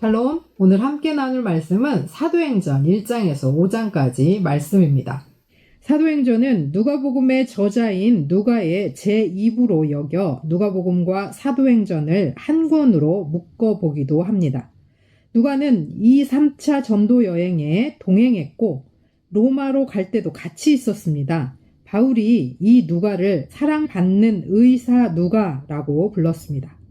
샬롬, 오늘 함께 나눌 말씀은 사도행전 1장에서 5장까지 말씀입니다. 사도행전은 누가복음의 저자인 누가의 제2부로 여겨 누가복음과 사도행전을 한 권으로 묶어보기도 합니다. 누가는 2, 3차 전도 여행에 동행했고 로마로 갈 때도 같이 있었습니다. 바울이 이 누가를 사랑받는 의사 누가라고 불렀습니다.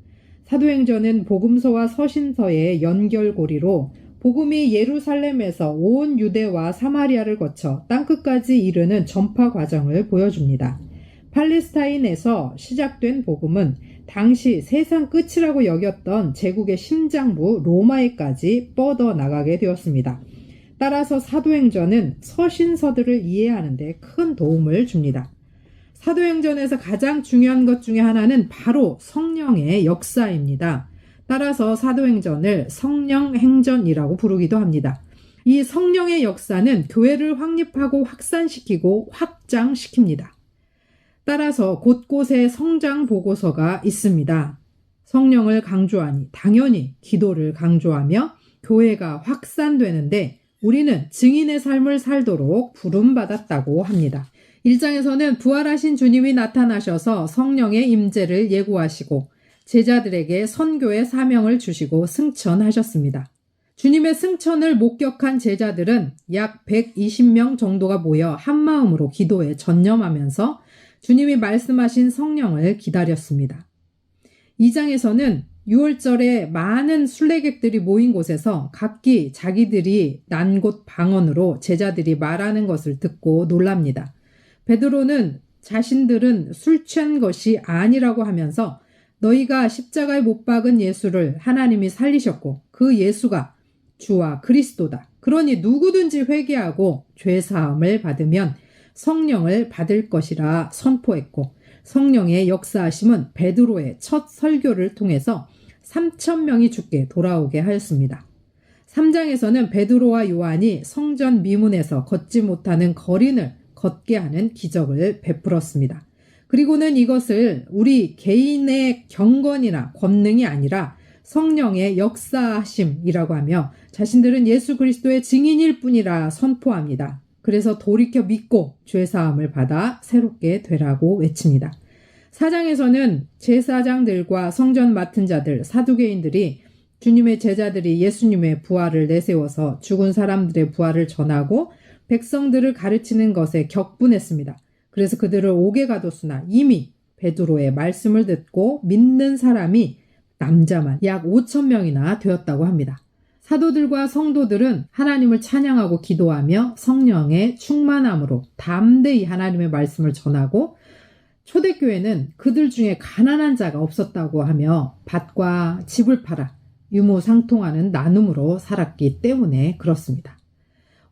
사도행전은 복음서와 서신서의 연결고리로 복음이 예루살렘에서 온 유대와 사마리아를 거쳐 땅끝까지 이르는 전파 과정을 보여줍니다. 팔레스타인에서 시작된 복음은 당시 세상 끝이라고 여겼던 제국의 심장부 로마에까지 뻗어나가게 되었습니다. 따라서 사도행전은 서신서들을 이해하는 데 큰 도움을 줍니다. 사도행전에서 가장 중요한 것 중에 하나는 바로 성령의 역사입니다. 따라서 사도행전을 성령행전이라고 부르기도 합니다. 이 성령의 역사는 교회를 확립하고 확산시키고 확장시킵니다. 따라서 곳곳에 성장 보고서가 있습니다. 성령을 강조하니 당연히 기도를 강조하며 교회가 확산되는데 우리는 증인의 삶을 살도록 부름받았다고 합니다. 1장에서는 부활하신 주님이 나타나셔서 성령의 임재를 예고하시고 제자들에게 선교의 사명을 주시고 승천하셨습니다. 주님의 승천을 목격한 제자들은 약 120명 정도가 모여 한마음으로 기도에 전념하면서 주님이 말씀하신 성령을 기다렸습니다. 2장에서는 6월절에 많은 순례객들이 모인 곳에서 각기 자기들이 난 곳 방언으로 제자들이 말하는 것을 듣고 놀랍니다. 베드로는 자신들은 술 취한 것이 아니라고 하면서 너희가 십자가에 못 박은 예수를 하나님이 살리셨고 그 예수가 주와 그리스도다. 그러니 누구든지 회개하고 죄사함을 받으면 성령을 받을 것이라 선포했고 성령의 역사하심은 베드로의 첫 설교를 통해서 3,000명이 죽게 돌아오게 하였습니다. 3장에서는 베드로와 요한이 성전 미문에서 걷지 못하는 거린을 걷게 하는 기적을 베풀었습니다. 그리고는 이것을 우리 개인의 경건이나 권능이 아니라 성령의 역사하심이라고 하며 자신들은 예수 그리스도의 증인일 뿐이라 선포합니다. 그래서 돌이켜 믿고 죄사함을 받아 새롭게 되라고 외칩니다. 4장에서는 제사장들과 성전 맡은 자들, 사두개인들이 주님의 제자들이 예수님의 부활을 내세워서 죽은 사람들의 부활을 전하고 백성들을 가르치는 것에 격분했습니다. 그래서 그들을 옥에 가뒀으나 이미 베드로의 말씀을 듣고 믿는 사람이 남자만 약 5,000명이나 되었다고 합니다. 사도들과 성도들은 하나님을 찬양하고 기도하며 성령의 충만함으로 담대히 하나님의 말씀을 전하고 초대교회는 그들 중에 가난한 자가 없었다고 하며 밭과 집을 팔아 유무상통하는 나눔으로 살았기 때문에 그렇습니다.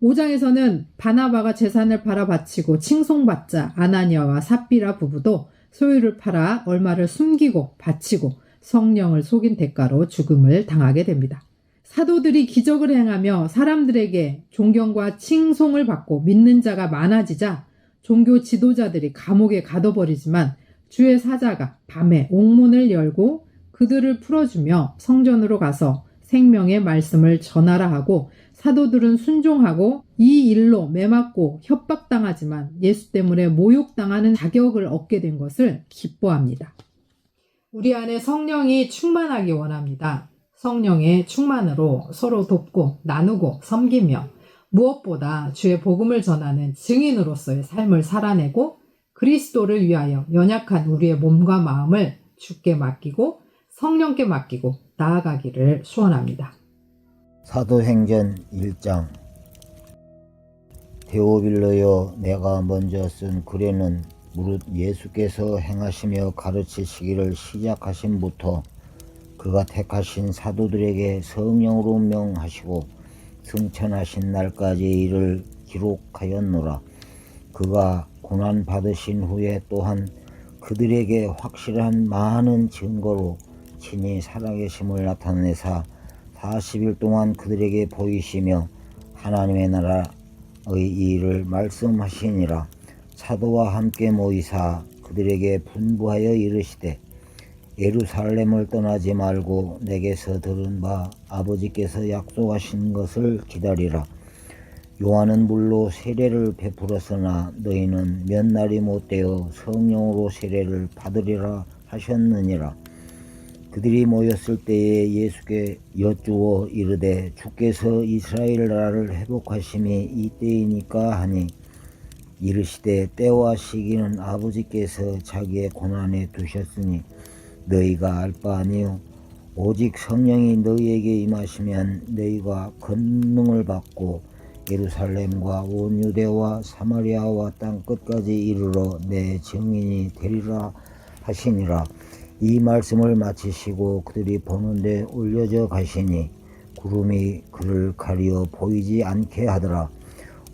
5장에서는 바나바가 재산을 팔아 바치고 칭송받자 아나니아와 삽비라 부부도 소유를 팔아 얼마를 숨기고 바치고 성령을 속인 대가로 죽음을 당하게 됩니다. 사도들이 기적을 행하며 사람들에게 존경과 칭송을 받고 믿는 자가 많아지자 종교 지도자들이 감옥에 가둬버리지만 주의 사자가 밤에 옥문을 열고 그들을 풀어주며 성전으로 가서 생명의 말씀을 전하라 하고 사도들은 순종하고 이 일로 매맞고 협박당하지만 예수 때문에 모욕당하는 자격을 얻게 된 것을 기뻐합니다. 우리 안에 성령이 충만하기 원합니다. 성령의 충만으로 서로 돕고 나누고 섬기며 무엇보다 주의 복음을 전하는 증인으로서의 삶을 살아내고 그리스도를 위하여 연약한 우리의 몸과 마음을 주께 맡기고 성령께 맡기고 나아가기를 소원합니다. 사도행전 1장. 데오빌로여, 내가 먼저 쓴 글에는 무릇 예수께서 행하시며 가르치시기를 시작하심부터 그가 택하신 사도들에게 성령으로 명하시고 승천하신 날까지 이를 기록하였노라. 그가 고난 받으신 후에 또한 그들에게 확실한 많은 증거로 친히 살아계심을 나타내사 40일 동안 그들에게 보이시며 하나님의 나라의 일을 말씀하시니라. 사도와 함께 모이사 그들에게 분부하여 이르시되 예루살렘을 떠나지 말고 내게서 들은 바 아버지께서 약속하신 것을 기다리라. 요한은 물로 세례를 베풀었으나 너희는 몇 날이 못되어 성령으로 세례를 받으리라 하셨느니라. 그들이 모였을 때에 예수께 여쭈어 이르되 주께서 이스라엘 나라를 회복하심이 이때이니까 하니 이르시되 때와 시기는 아버지께서 자기의 고난에 두셨으니 너희가 알 바 아니요 오직 성령이 너희에게 임하시면 너희가 권능을 받고 예루살렘과 온 유대와 사마리아와 땅 끝까지 이르러 내 증인이 되리라 하시니라. 이 말씀을 마치시고 그들이 보는데 올려져 가시니 구름이 그를 가리어 보이지 않게 하더라.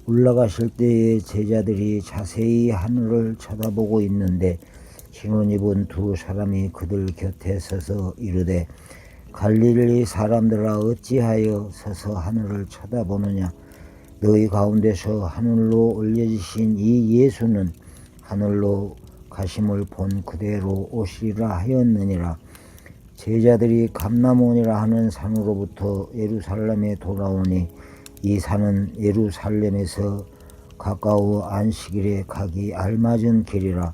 올라가실 때에 제자들이 자세히 하늘을 쳐다보고 있는데 흰옷 입은 두 사람이 그들 곁에 서서 이르되 갈릴리 사람들아 어찌하여 서서 하늘을 쳐다보느냐. 너희 가운데서 하늘로 올려지신 이 예수는 하늘로 가심을 본 그대로 오시리라 하였느니라. 제자들이 감람원이라 하는 산으로부터 예루살렘에 돌아오니 이 산은 예루살렘에서 가까워 안식일에 가기 알맞은 길이라.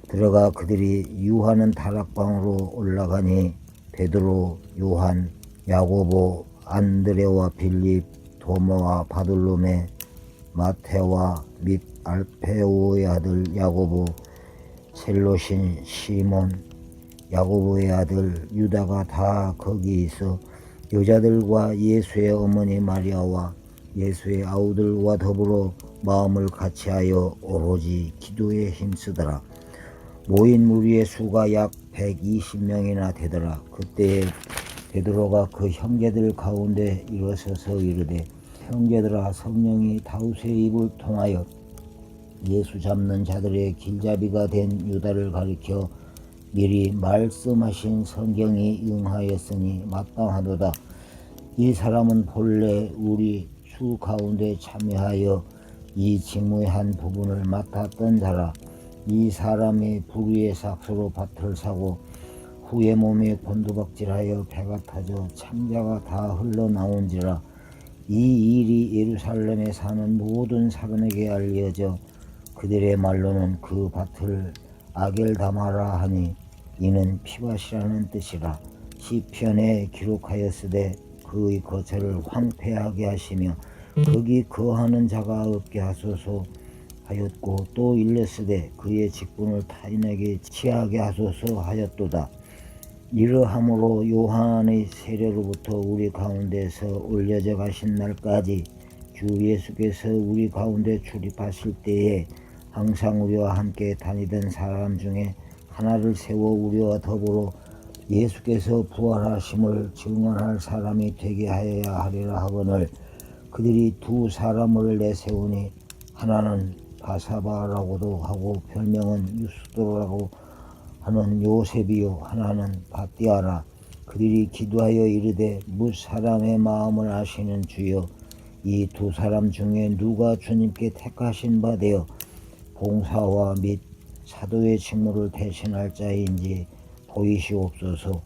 들어가 그들이 유하는 다락방으로 올라가니 베드로, 요한, 야고보, 안드레와 빌립, 도마와 바돌로메, 마테와 및 알페오의 아들 야고보, 셀롯인 시몬, 야고보의 아들 유다가 다 거기 있어 여자들과 예수의 어머니 마리아와 예수의 아우들과 더불어 마음을 같이하여 오로지 기도에 힘쓰더라. 모인 무리의 수가 약 120명이나 되더라. 그때에 베드로가 그 형제들 가운데 일어서서 이르되 형제들아 성령이 다윗의 입을 통하여 예수 잡는 자들의 길잡이가 된 유다를 가리켜 미리 말씀하신 성경이 응하였으니 마땅하도다. 이 사람은 본래 우리 수 가운데 참여하여 이 직무의 한 부분을 맡았던 자라. 이 사람이 불의의 삭수로 밭을 사고 후에 몸에 곤두박질하여 배가 타져 창자가 다 흘러나온지라. 이 일이 예루살렘에 사는 모든 사람에게 알려져 그들의 말로는 그 밭을 아겔다마라 하니 이는 피밭이라는 뜻이라. 시편에 기록하였으되 그의 거처를 황폐하게 하시며 거기 거하는 자가 없게 하소서 하였고 또 일렀으되 그의 직분을 타인에게 취하게 하소서 하였도다. 이러함으로 요한의 세례로부터 우리 가운데서 올려져 가신 날까지 주 예수께서 우리 가운데 출입하실 때에 항상 우리와 함께 다니던 사람 중에 하나를 세워 우리와 더불어 예수께서 부활하심을 증언할 사람이 되게 하여야 하리라 하거늘 그들이 두 사람을 내세우니 하나는 바사바라고도 하고 별명은 유스도라고 하는 요셉이요 하나는 바띠아라. 그들이 기도하여 이르되 뭇 사람의 마음을 아시는 주여 이 두 사람 중에 누가 주님께 택하신 바 되어 봉사와 및 사도의 직무를 대신할 자인지 보이시옵소서.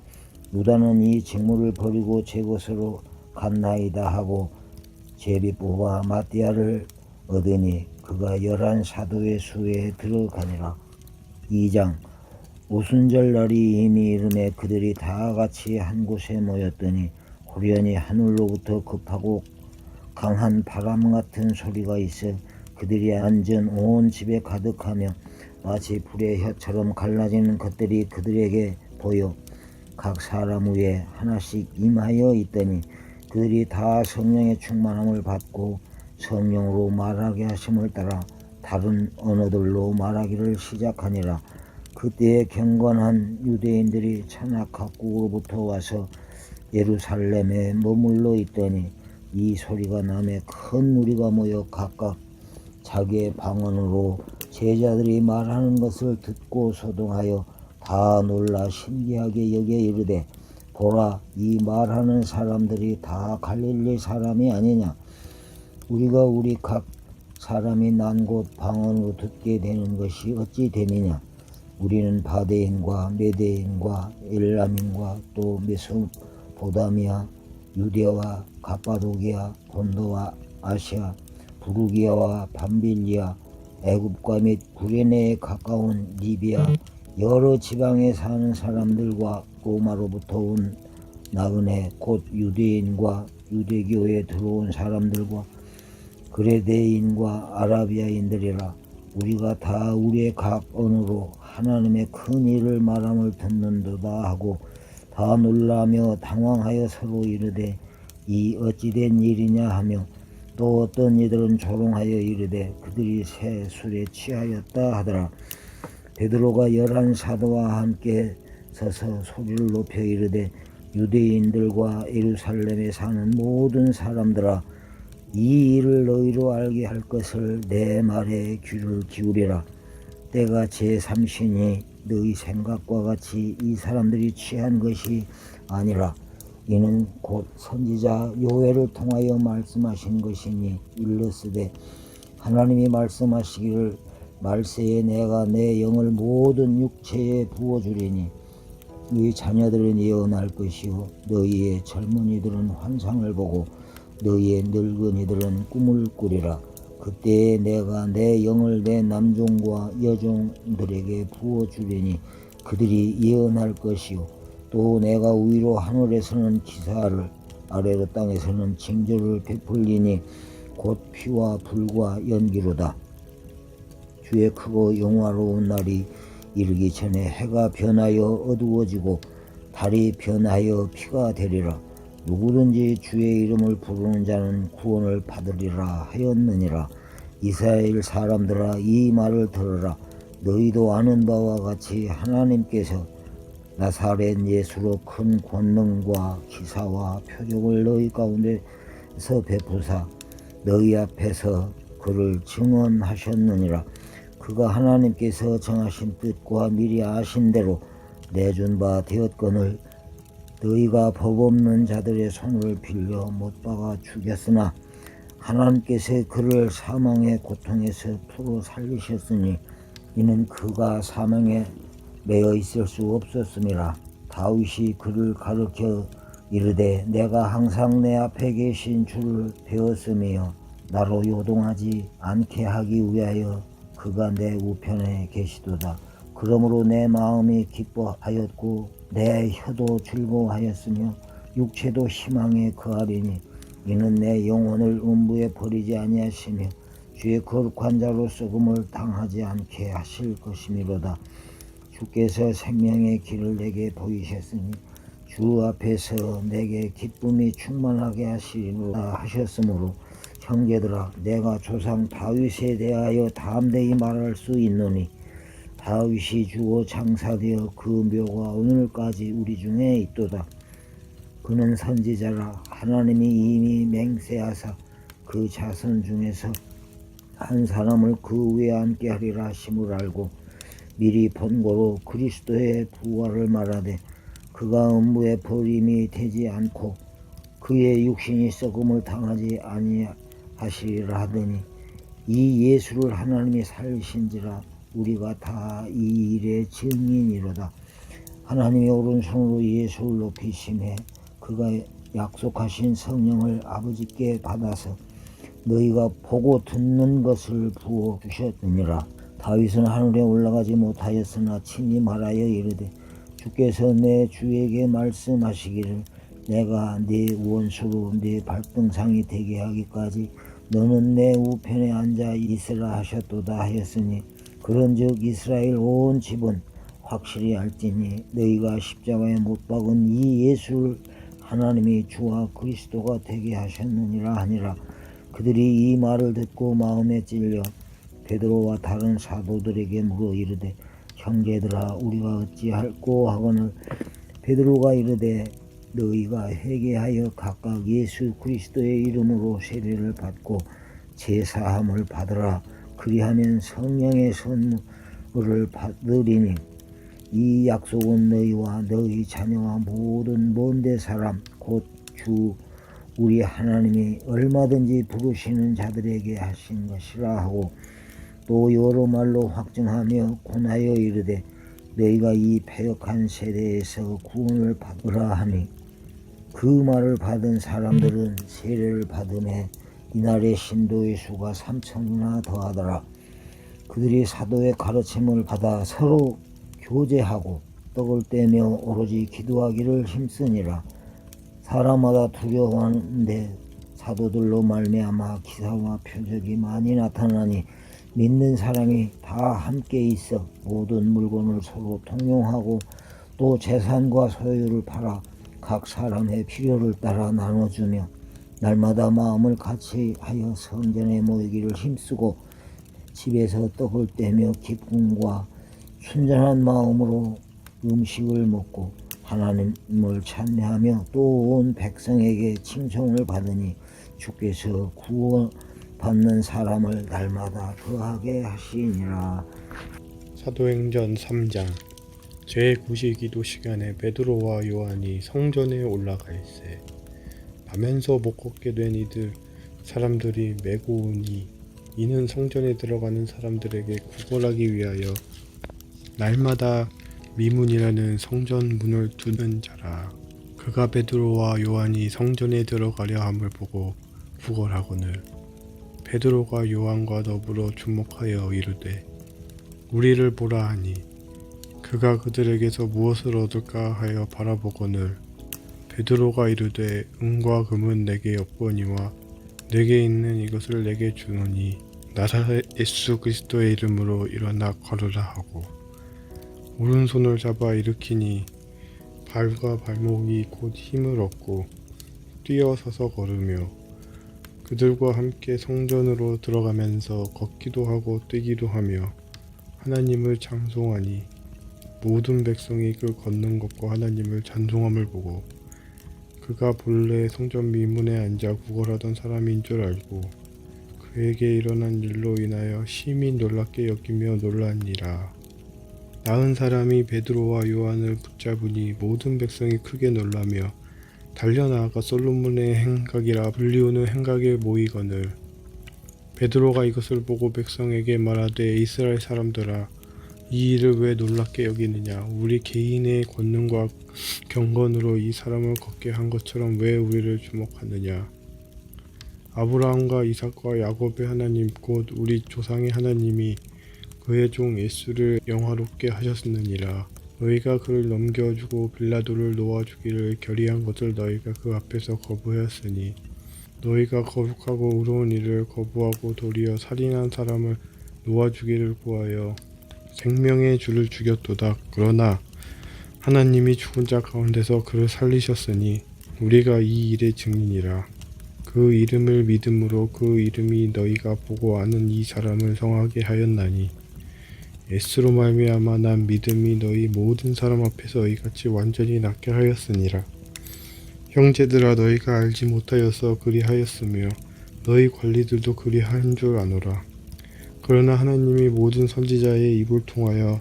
유다는 이 직무를 버리고 제 것으로 갔나이다 하고 제비 뽑아 마띠아를 얻으니 그가 11사도의 수에 들어가니라. 2장 오순절 날이 이미 이르매 그들이 다 같이 한 곳에 모였더니 호련히 하늘로부터 급하고 강한 바람 같은 소리가 있어 그들이 앉은 온 집에 가득하며 마치 불의 혀처럼 갈라지는 것들이 그들에게 보여 각 사람 위에 하나씩 임하여 있더니 그들이 다 성령의 충만함을 받고 성령으로 말하게 하심을 따라 다른 언어들로 말하기를 시작하니라. 그때에 경건한 유대인들이 천하 각국으로부터 와서 예루살렘에 머물러 있더니 이 소리가 나매 큰 무리가 모여 각각 자기의 방언으로 제자들이 말하는 것을 듣고 소동하여 다 놀라 신기하게 여겨 이르되 보라 이 말하는 사람들이 다 갈릴리 사람이 아니냐. 우리가 우리 각 사람이 난 곳 방언으로 듣게 되는 것이 어찌 되느냐. 우리는 바데인과 메데인과 엘람인과 또 메소포다미아, 유대와 가파도기아, 본도와 아시아, 부르기아와 밤빌리아, 애굽과 및 구레네에 가까운 리비아, 여러 지방에 사는 사람들과 로마로부터 온 나그네 곧 유대인과 유대교에 들어온 사람들과 그레데인과 아라비아인들이라. 우리가 다 우리의 각 언어로 하나님의 큰 일을 말함을 듣는도다 하고 다 놀라며 당황하여 서로 이르되 이 어찌된 일이냐 하며 또 어떤 이들은 조롱하여 이르되 그들이 새 술에 취하였다 하더라. 베드로가 11 사도와 함께 서서 소리를 높여 이르되 유대인들과 예루살렘에 사는 모든 사람들아, 이 일을 너희로 알게 할 것을 내 말에 귀를 기울이라. 때가 제3시니 너희 생각과 같이 이 사람들이 취한 것이 아니라 이는 곧 선지자 요엘을 통하여 말씀하신 것이니 일렀으되 하나님이 말씀하시기를 말세에 내가 내 영을 모든 육체에 부어주리니 너희 자녀들은 예언할 것이요 너희의 젊은이들은 환상을 보고 너희의 늙은이들은 꿈을 꾸리라. 그때에 내가 내 영을 내 남종과 여종들에게 부어주리니 그들이 예언할 것이요 또 내가 위로 하늘에서는 기사를 아래로 땅에서는 징조를 베풀리니 곧 피와 불과 연기로다. 주의 크고 영화로운 날이 이르기 전에 해가 변하여 어두워지고 달이 변하여 피가 되리라. 누구든지 주의 이름을 부르는 자는 구원을 받으리라 하였느니라. 이스라엘 사람들아, 이 말을 들으라. 너희도 아는 바와 같이 하나님께서 나사렛 예수로 큰 권능과 기사와 표적을 너희 가운데서 베푸사 너희 앞에서 그를 증언하셨느니라. 그가 하나님께서 정하신 뜻과 미리 아신 대로 내준 바 되었거늘 너희가 법 없는 자들의 손을 빌려 못 박아 죽였으나 하나님께서 그를 사망의 고통에서 풀어 살리셨으니 이는 그가 사망에 매여 있을 수 없었음이라. 다윗이 그를 가르쳐 이르되 내가 항상 내 앞에 계신 주를 배웠으며 나로 요동하지 않게 하기 위하여 그가 내 우편에 계시도다. 그러므로 내 마음이 기뻐하였고 내 혀도 즐거워하였으며 육체도 희망에 거하리니 이는 내 영혼을 음부에 버리지 아니하시며 주의 거룩한 자로 썩음을 당하지 않게 하실 것이미로다. 주께서 생명의 길을 내게 보이셨으니 주 앞에서 내게 기쁨이 충만하게 하시리라 하셨으므로 형제들아, 내가 조상 다윗에 대하여 담대히 말할 수 있노니 다윗이 주어 장사되어 그 묘가 오늘까지 우리 중에 있도다. 그는 선지자라. 하나님이 이미 맹세하사 그 자손 중에서 한 사람을 그 위에 앉게 하리라 하심을 알고 미리 본고로 그리스도의 부활을 말하되 그가 음부에 버림이 되지 않고 그의 육신이 썩음을 당하지 아니하시리라 하더니 이 예수를 하나님이 살리신지라. 우리가 다 이 일의 증인이로다. 하나님의 오른손으로 예수를 높이심에 그가 약속하신 성령을 아버지께 받아서 너희가 보고 듣는 것을 부어 주셨느니라. 다윗은 하늘에 올라가지 못하였으나 친히 말하여 이르되 주께서 내 주에게 말씀하시기를 내가 네 원수로 네 발등상이 되게 하기까지 너는 내 우편에 앉아 있으라 하셨도다 하였으니 그런즉 이스라엘 온 집은 확실히 알지니 너희가 십자가에 못 박은 이 예수를 하나님이 주와 그리스도가 되게 하셨느니라 하니라. 그들이 이 말을 듣고 마음에 찔려 베드로와 다른 사도들에게 물어 이르되 형제들아, 우리가 어찌할꼬 하거늘 베드로가 이르되 너희가 회개하여 각각 예수 그리스도의 이름으로 세례를 받고 제사함을 받으라. 그리하면 성령의 선물을 받으리니 이 약속은 너희와 너희 자녀와 모든 먼데 사람 곧 주 우리 하나님이 얼마든지 부르시는 자들에게 하신 것이라 하고 또 여러 말로 확증하며 권하여 이르되 너희가 이 패역한 세대에서 구원을 받으라 하니 그 말을 받은 사람들은 세례를 받음에 이날의 신도의 수가 3,000이나 더하더라. 그들이 사도의 가르침을 받아 서로 교제하고 떡을 떼며 오로지 기도하기를 힘쓰니라. 사람마다 두려워하는데 사도들로 말미암아 기사와 표적이 많이 나타나니 믿는 사람이 다 함께 있어 모든 물건을 서로 통용하고 또 재산과 소유를 팔아 각 사람의 필요를 따라 나눠주며 날마다 마음을 같이 하여 성전에 모이기를 힘쓰고 집에서 떡을 떼며 기쁨과 순전한 마음으로 음식을 먹고 하나님을 찬미하며 또 온 백성에게 칭송을 받으니 주께서 구원받는 사람을 날마다 더하게 하시니라. 사도행전 3장 제9시 기도 시간에 베드로와 요한이 성전에 올라가 있세. 가면서 못 걷게 된 사람들이 메고 오니 이는 성전에 들어가는 사람들에게 구걸하기 위하여 날마다 미문이라는 성전 문을 두는 자라. 그가 베드로와 요한이 성전에 들어가려 함을 보고 구걸하거늘 베드로가 요한과 더불어 주목하여 이르되 우리를 보라 하니 그가 그들에게서 무엇을 얻을까 하여 바라보거늘 베드로가 이르되 은과 금은 내게 없거니와 내게 있는 이것을 내게 주노니 나사렛 예수 그리스도의 이름으로 일어나 걸으라 하고 오른손을 잡아 일으키니 발과 발목이 곧 힘을 얻고 뛰어서서 걸으며 그들과 함께 성전으로 들어가면서 걷기도 하고 뛰기도 하며 하나님을 찬송하니 모든 백성이 그 걷는 것과 하나님을 찬송함을 보고 그가 본래 성전 미문에 앉아 구걸하던 사람인 줄 알고 그에게 일어난 일로 인하여 심히 놀랍게 여기며 놀라니라. 나은 사람이 베드로와 요한을 붙잡으니 모든 백성이 크게 놀라며 달려나아가 솔로몬의 행각이라 불리우는 행각에 모이거늘 베드로가 이것을 보고 백성에게 말하되 이스라엘 사람들아 이 일을 왜 놀랍게 여기느냐. 우리 개인의 권능과 경건으로 이 사람을 걷게 한 것처럼 왜 우리를 주목하느냐. 아브라함과 이삭과 야곱의 하나님 곧 우리 조상의 하나님이 그의 종 예수를 영화롭게 하셨느니라. 너희가 그를 넘겨주고 빌라도를 놓아주기를 결의한 것을 너희가 그 앞에서 거부하였으니 너희가 거룩하고 의로운 일을 거부하고 도리어 살인한 사람을 놓아주기를 구하여 생명의 주를 죽였도다. 그러나 하나님이 죽은 자 가운데서 그를 살리셨으니 우리가 이 일의 증인이라. 그 이름을 믿음으로 그 이름이 너희가 보고 아는 이 사람을 성하게 하였나니 예수로 말미암아 난 믿음이 너희 모든 사람 앞에서 이같이 완전히 낫게 하였으니라. 형제들아 너희가 알지 못하여서 그리하였으며 너희 관리들도 그리한 줄 아노라. 그러나 하나님이 모든 선지자의 입을 통하여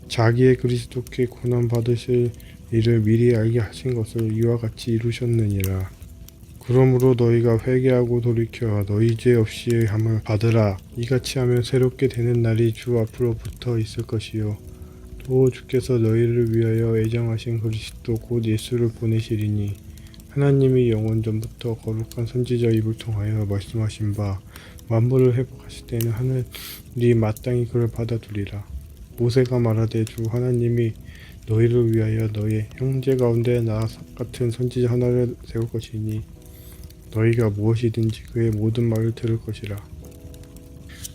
자기의 그리스도께 고난 받으실 일을 미리 알게 하신 것을 이와 같이 이루셨느니라. 그러므로 너희가 회개하고 돌이켜 너희 죄 없이 함을 받으라. 이같이 하면 새롭게 되는 날이 주 앞으로 붙어 있을 것이요 또 주께서 너희를 위하여 애정하신 그리스도 곧 예수를 보내시리니 하나님이 영원 전부터 거룩한 선지자 입을 통하여 말씀하신 바 만물을 회복하실 때는 하늘이 마땅히 그를 받아두리라. 모세가 말하되 주 하나님이 너희를 위하여 너희 형제 가운데 나 같은 선지자 하나를 세울 것이니 너희가 무엇이든지 그의 모든 말을 들을 것이라.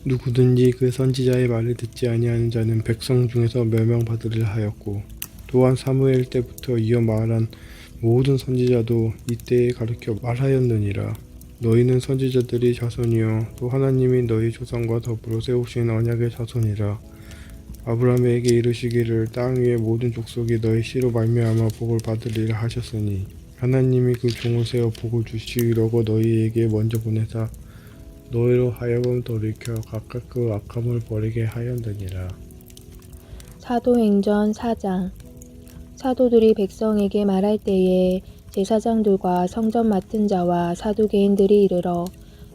누구든지 그 선지자의 말을 듣지 아니하는 자는 백성 중에서 멸망받으리라 하였고 또한 사무엘 때부터 이어 말한 모든 선지자도 이때에 가르쳐 말하였느니라. 너희는 선지자들이 자손이요 또 하나님이 너희 조상과 더불어 세우신 언약의 자손이라. 아브라함에게 이르시기를 땅 위의 모든 족속이 너희 씨로 말미암아 복을 받으리라 하셨으니 하나님이 그 종을 세워 복을 주시려고 너희에게 먼저 보내사 너희로 하여금 돌이켜 각각 그 악함을 버리게 하였느니라. 사도행전 4장 사도들이 백성에게 말할 때에 제사장들과 성전 맡은 자와 사두개인들이 이르러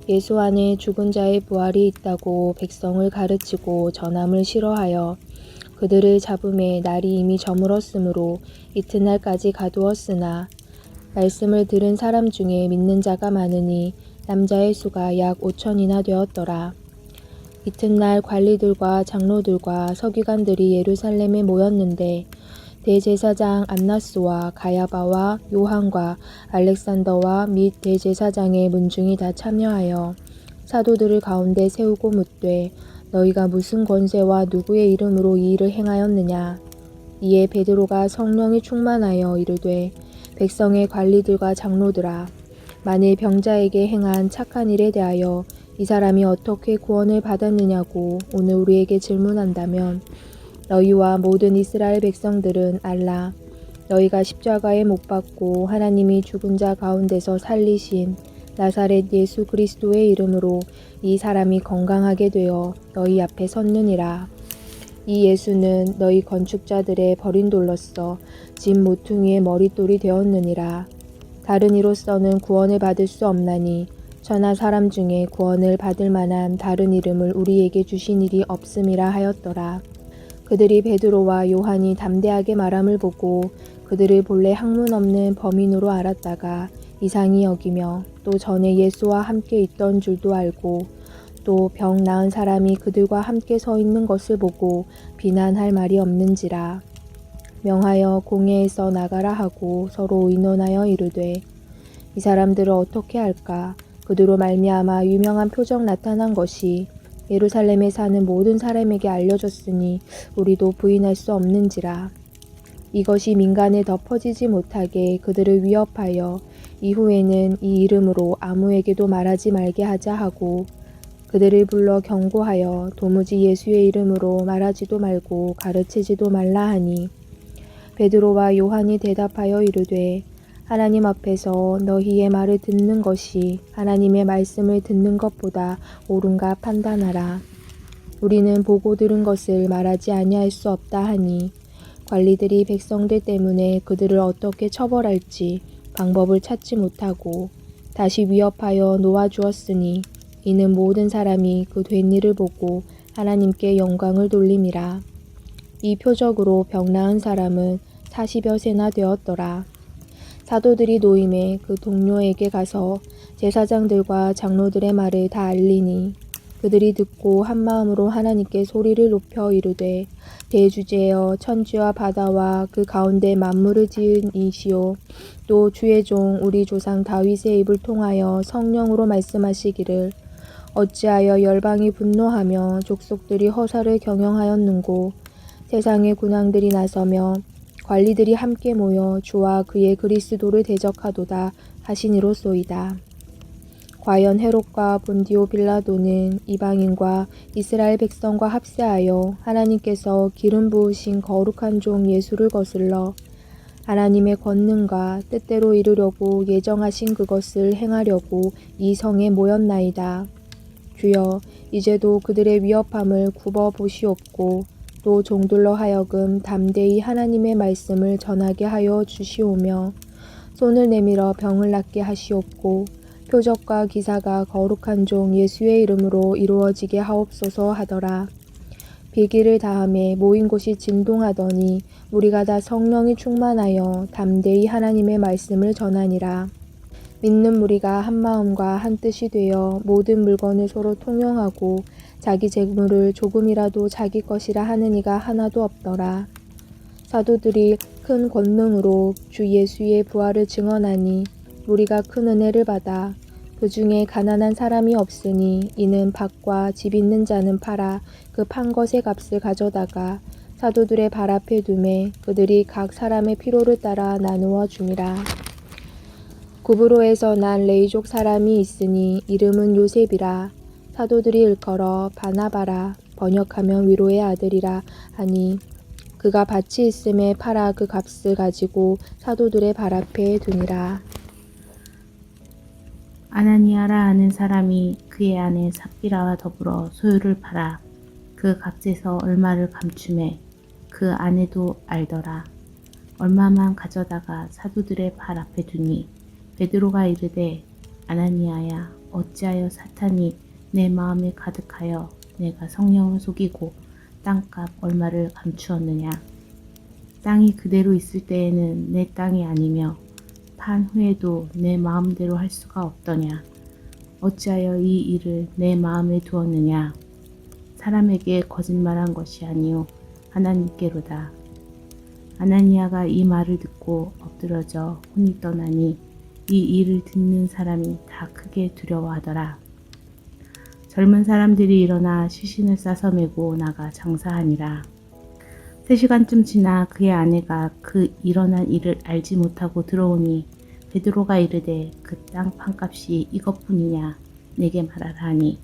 예수 안에 죽은 자의 부활이 있다고 백성을 가르치고 전함을 싫어하여 그들을 잡음에 날이 이미 저물었으므로 이튿날까지 가두었으나 말씀을 들은 사람 중에 믿는 자가 많으니 남자의 수가 약 5천이나 되었더라. 이튿날 관리들과 장로들과 서기관들이 예루살렘에 모였는데 대제사장 안나스와 가야바와 요한과 알렉산더와 및 대제사장의 문중이 다 참여하여 사도들을 가운데 세우고 묻되 너희가 무슨 권세와 누구의 이름으로 이 일을 행하였느냐. 이에 베드로가 성령이 충만하여 이르되 백성의 관리들과 장로들아 만일 병자에게 행한 착한 일에 대하여 이 사람이 어떻게 구원을 받았느냐고 오늘 우리에게 질문한다면 너희와 모든 이스라엘 백성들은 알라. 너희가 십자가에 못 박고 하나님이 죽은 자 가운데서 살리신 나사렛 예수 그리스도의 이름으로 이 사람이 건강하게 되어 너희 앞에 섰느니라. 이 예수는 너희 건축자들의 버린 돌로서 집 모퉁이의 머릿돌이 되었느니라. 다른 이로서는 구원을 받을 수 없나니 천하 사람 중에 구원을 받을 만한 다른 이름을 우리에게 주신 일이 없음이라 하였더라. 그들이 베드로와 요한이 담대하게 말함을 보고 그들을 본래 학문 없는 범인으로 알았다가 이상히 여기며 또 전에 예수와 함께 있던 줄도 알고 또 병 나은 사람이 그들과 함께 서 있는 것을 보고 비난할 말이 없는지라. 명하여 공회에서 나가라 하고 서로 의논하여 이르되 이 사람들을 어떻게 할까. 그들로 말미암아 유명한 표적 나타난 것이 예루살렘에 사는 모든 사람에게 알려졌으니 우리도 부인할 수 없는지라. 이것이 민간에 더 퍼지지 못하게 그들을 위협하여 이후에는 이 이름으로 아무에게도 말하지 말게 하자 하고 그들을 불러 경고하여 도무지 예수의 이름으로 말하지도 말고 가르치지도 말라 하니 베드로와 요한이 대답하여 이르되 하나님 앞에서 너희의 말을 듣는 것이 하나님의 말씀을 듣는 것보다 옳은가 판단하라. 우리는 보고 들은 것을 말하지 아니할 수 없다 하니 관리들이 백성들 때문에 그들을 어떻게 처벌할지 방법을 찾지 못하고 다시 위협하여 놓아주었으니 이는 모든 사람이 그 된 일을 보고 하나님께 영광을 돌림이라. 이 표적으로 병 나은 사람은 40여 세나 되었더라. 사도들이 노임에 그 동료에게 가서 제사장들과 장로들의 말을 다 알리니 그들이 듣고 한 마음으로 하나님께 소리를 높여 이르되 대주제여 천지와 바다와 그 가운데 만물을 지은 이시오 또 주의 종 우리 조상 다윗의 입을 통하여 성령으로 말씀하시기를 어찌하여 열방이 분노하며 족속들이 허사를 경영하였는고 세상의 군왕들이 나서며 관리들이 함께 모여 주와 그의 그리스도를 대적하도다 하시니로소이다. 과연 헤롯과 본디오 빌라도는 이방인과 이스라엘 백성과 합세하여 하나님께서 기름 부으신 거룩한 종 예수를 거슬러 하나님의 권능과 뜻대로 이루려고 예정하신 그것을 행하려고 이 성에 모였나이다. 주여 이제도 그들의 위협함을 굽어 보시옵고 또 종들로 하여금 담대히 하나님의 말씀을 전하게 하여 주시오며 손을 내밀어 병을 낫게 하시옵고 표적과 기사가 거룩한 종 예수의 이름으로 이루어지게 하옵소서 하더라. 비기를 다함에 모인 곳이 진동하더니 우리가 다 성령이 충만하여 담대히 하나님의 말씀을 전하니라. 믿는 무리가 한 마음과 한 뜻이 되어 모든 물건을 서로 통용하고 자기 재물을 조금이라도 자기 것이라 하는 이가 하나도 없더라. 사도들이 큰 권능으로 주 예수의 부활을 증언하니 우리가 큰 은혜를 받아 그 중에 가난한 사람이 없으니 이는 밭과 집 있는 자는 팔아 그 판 것의 값을 가져다가 사도들의 발 앞에 두매 그들이 각 사람의 필요를 따라 나누어 주니라. 구브로에서 난 레이족 사람이 있으니 이름은 요셉이라. 사도들이 일컬어 바나바라 번역하면 위로의 아들이라 하니 그가 밭이 있음에 팔아 그 값을 가지고 사도들의 발 앞에 두니라. 아나니아라 하는 사람이 그의 아내 삽비라와 더불어 소유를 팔아 그 값에서 얼마를 감추매 그 아내도 알더라. 얼마만 가져다가 사도들의 발 앞에 두니 베드로가 이르되 아나니아야 어찌하여 사탄이 내 마음에 가득하여 내가 성령을 속이고 땅값 얼마를 감추었느냐. 땅이 그대로 있을 때에는 내 땅이 아니며 판 후에도 내 마음대로 할 수가 없더냐. 어찌하여 이 일을 내 마음에 두었느냐. 사람에게 거짓말한 것이 아니요 하나님께로다. 아나니아가 이 말을 듣고 엎드러져 혼이 떠나니 이 일을 듣는 사람이 다 크게 두려워하더라. 젊은 사람들이 일어나 시신을 싸서 메고 나가 장사하니라. 3시간쯤 지나 그의 아내가 그 일어난 일을 알지 못하고 들어오니 베드로가 이르되 그 땅 판값이 이것뿐이냐 내게 말하라 하니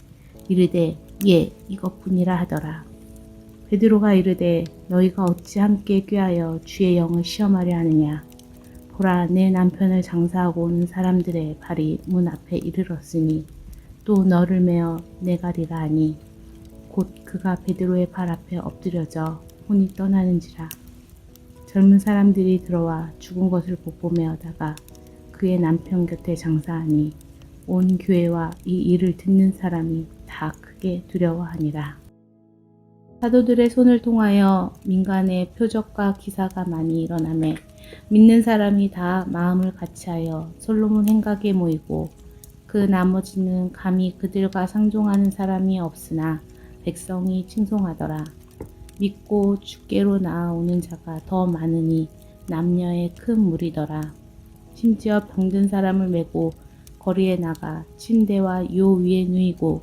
이르되 예 이것뿐이라 하더라. 베드로가 이르되 너희가 어찌 함께 꾀하여 주의 영을 시험하려 하느냐. 보라 내 남편을 장사하고 오는 사람들의 발이 문 앞에 이르렀으니 또 너를 메어 내가리라 하니 곧 그가 베드로의 발 앞에 엎드려져 혼이 떠나는지라. 젊은 사람들이 들어와 죽은 것을 보고 메어다가 그의 남편 곁에 장사하니 온 교회와 이 일을 듣는 사람이 다 크게 두려워하니라. 사도들의 손을 통하여 민간의 표적과 기사가 많이 일어나매 믿는 사람이 다 마음을 같이하여 솔로몬 행각에 모이고 그 나머지는 감히 그들과 상종하는 사람이 없으나 백성이 칭송하더라. 믿고 주께로 나아오는 자가 더 많으니 남녀의 큰 무리더라. 심지어 병든 사람을 메고 거리에 나가 침대와 요 위에 누이고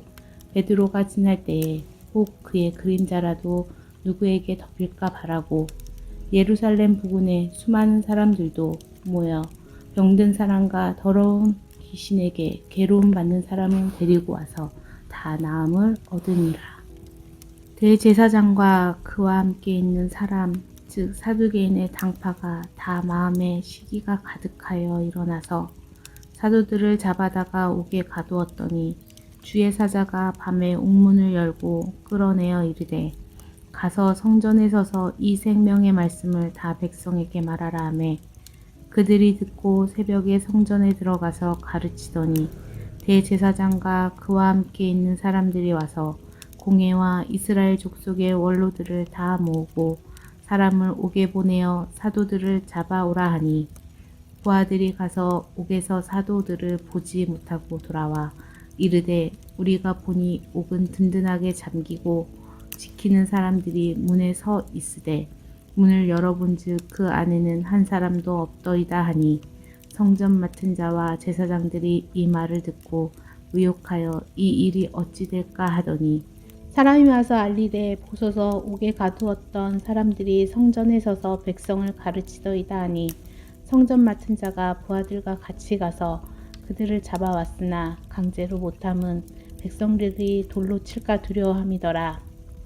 베드로가 지날 때에 혹 그의 그림자라도 누구에게 덮일까 바라고 예루살렘 부근에 수많은 사람들도 모여 병든 사람과 더러운 귀신에게 괴로움 받는 사람을 데리고 와서 다 나음을 얻으니라. 대제사장과 그와 함께 있는 사람 즉 사두개인의 당파가 다 마음에 시기가 가득하여 일어나서 사도들을 잡아다가 옥에 가두었더니 주의 사자가 밤에 옥문을 열고 끌어내어 이르되 가서 성전에 서서 이 생명의 말씀을 다 백성에게 말하라 하매 그들이 듣고 새벽에 성전에 들어가서 가르치더니 대제사장과 그와 함께 있는 사람들이 와서 공회와 이스라엘 족속의 원로들을 다 모으고 사람을 옥에 보내어 사도들을 잡아오라 하니 부하들이 가서 옥에서 사도들을 보지 못하고 돌아와 이르되 우리가 보니 옥은 든든하게 잠기고 지키는 사람들이 문에 서 있으되 문을 열어본즉 그 안에는 한 사람도 없더이다 하니 성전 맡은 자와 제사장들이 이 말을 듣고 의혹하여 이 일이 어찌 될까 하더니 사람이 와서 알리되 보소서 옥에 가두었던 사람들이 성전에 서서 백성을 가르치더이다 하니 성전 맡은 자가 부하들과 같이 가서 그들을 잡아왔으나 강제로 못함은 백성들이 돌로 칠까 두려워함이더라.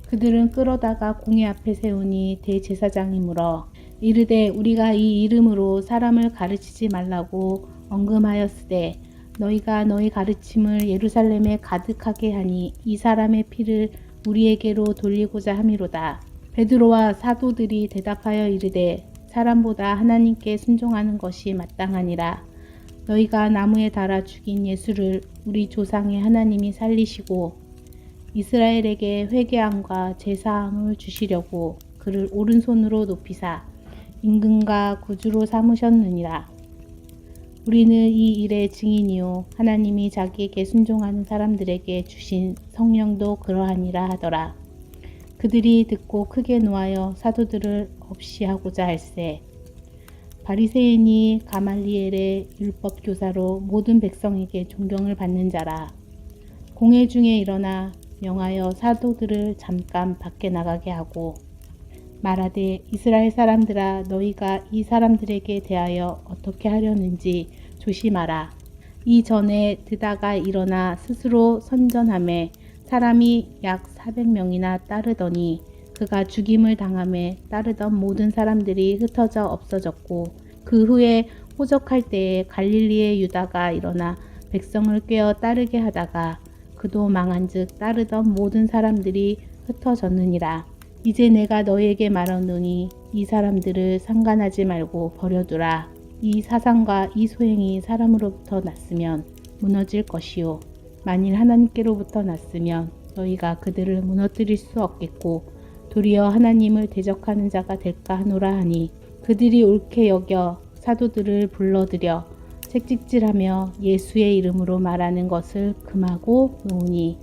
그들은 끌어다가 공회 앞에 세우니 대제사장이 물어 이르되 우리가 이 이름으로 사람을 가르치지 말라고 언금하였으되 너희가 너희 가르침을 예루살렘에 가득하게 하니 이 사람의 피를 우리에게로 돌리고자 함이로다. 베드로와 사도들이 대답하여 이르되 사람보다 하나님께 순종하는 것이 마땅하니라. 너희가 나무에 달아 죽인 예수를 우리 조상의 하나님이 살리시고 이스라엘에게 회개함과 제사함을 주시려고 그를 오른손으로 높이사 임금과 구주로 삼으셨느니라. 우리는 이 일의 증인이요 하나님이 자기에게 순종하는 사람들에게 주신 성령도 그러하니라 하더라. 그들이 듣고 크게 노하여 사도들을 없이 하고자 할세. 바리새인이 가말리엘의 율법 교사로 모든 백성에게 존경을 받는 자라. 공회 중에 일어나 명하여 사도들을 잠깐 밖에 나가게 하고 말하되 이스라엘 사람들아 너희가 이 사람들에게 대하여 어떻게 하려는지 조심하라. 이전에 드다가 일어나 스스로 선전하매 사람이 약 400명이나 따르더니 그가 죽임을 당함에 따르던 모든 사람들이 흩어져 없어졌고 그 후에 호적할 때에 갈릴리의 유다가 일어나 백성을 꿰어 따르게 하다가 그도 망한즉 따르던 모든 사람들이 흩어졌느니라. 이제 내가 너희에게 말하노니 이 사람들을 상관하지 말고 버려두라. 이 사상과 이 소행이 사람으로부터 났으면 무너질 것이요 만일 하나님께로부터 났으면 너희가 그들을 무너뜨릴 수 없겠고 도리어 하나님을 대적하는 자가 될까 하노라 하니 그들이 옳게 여겨 사도들을 불러들여 책찍질하며 예수의 이름으로 말하는 것을 금하고 놓으니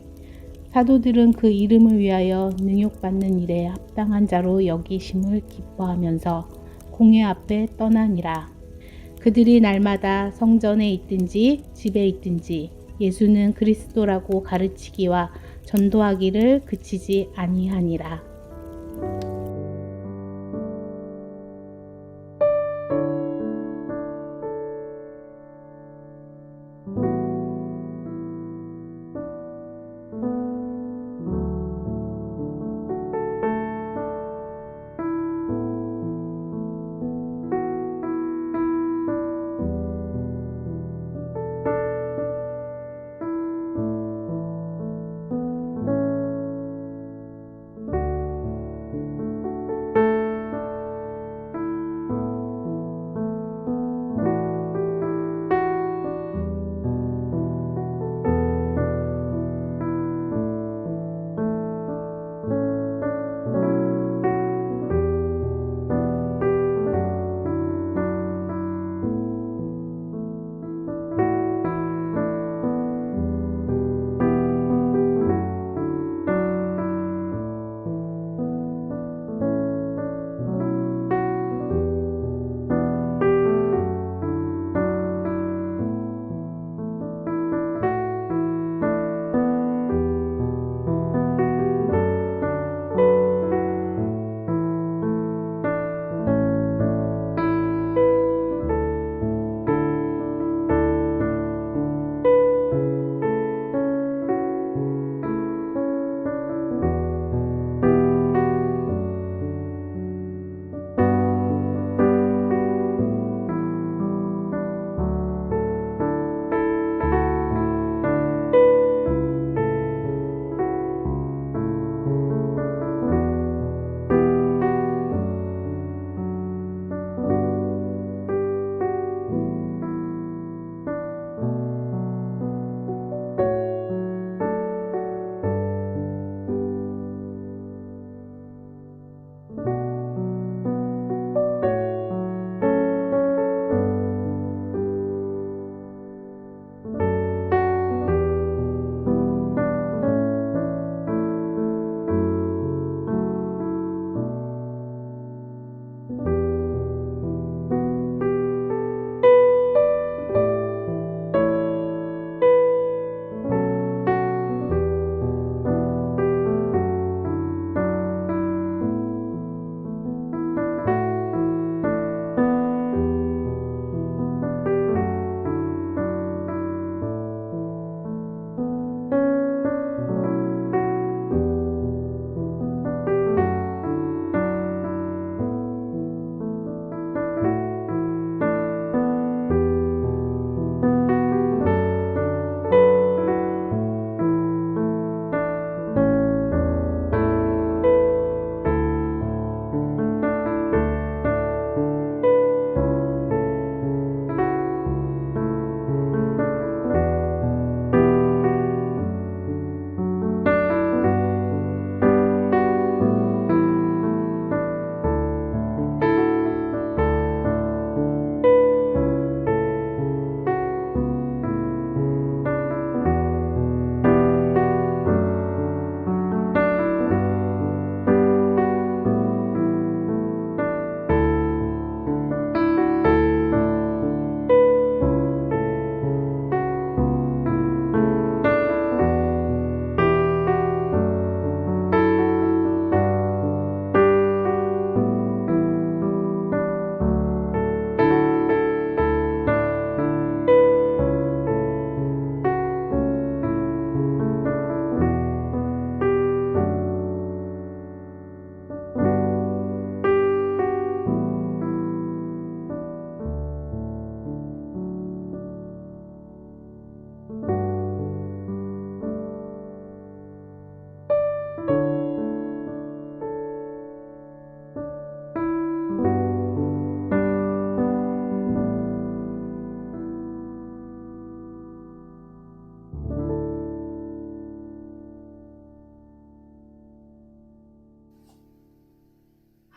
사도들은 그 이름을 위하여 능욕받는 일에 합당한 자로 여기심을 기뻐하면서 공회 앞에 떠나니라. 그들이 날마다 성전에 있든지 집에 있든지 예수는 그리스도라고 가르치기와 전도하기를 그치지 아니하니라.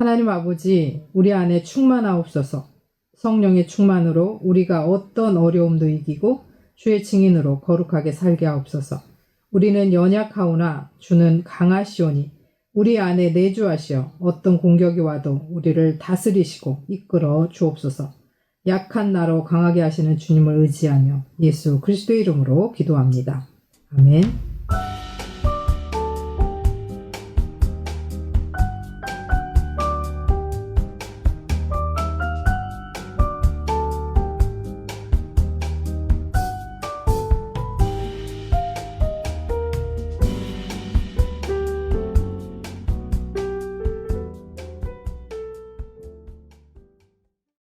하나님 아버지, 우리 안에 충만하옵소서. 성령의 충만으로 우리가 어떤 어려움도 이기고 주의 증인으로 거룩하게 살게 하옵소서. 우리는 연약하오나 주는 강하시오니 우리 안에 내주하시어 어떤 공격이 와도 우리를 다스리시고 이끌어 주옵소서. 약한 나로 강하게 하시는 주님을 의지하며 예수 그리스도의 이름으로 기도합니다. 아멘.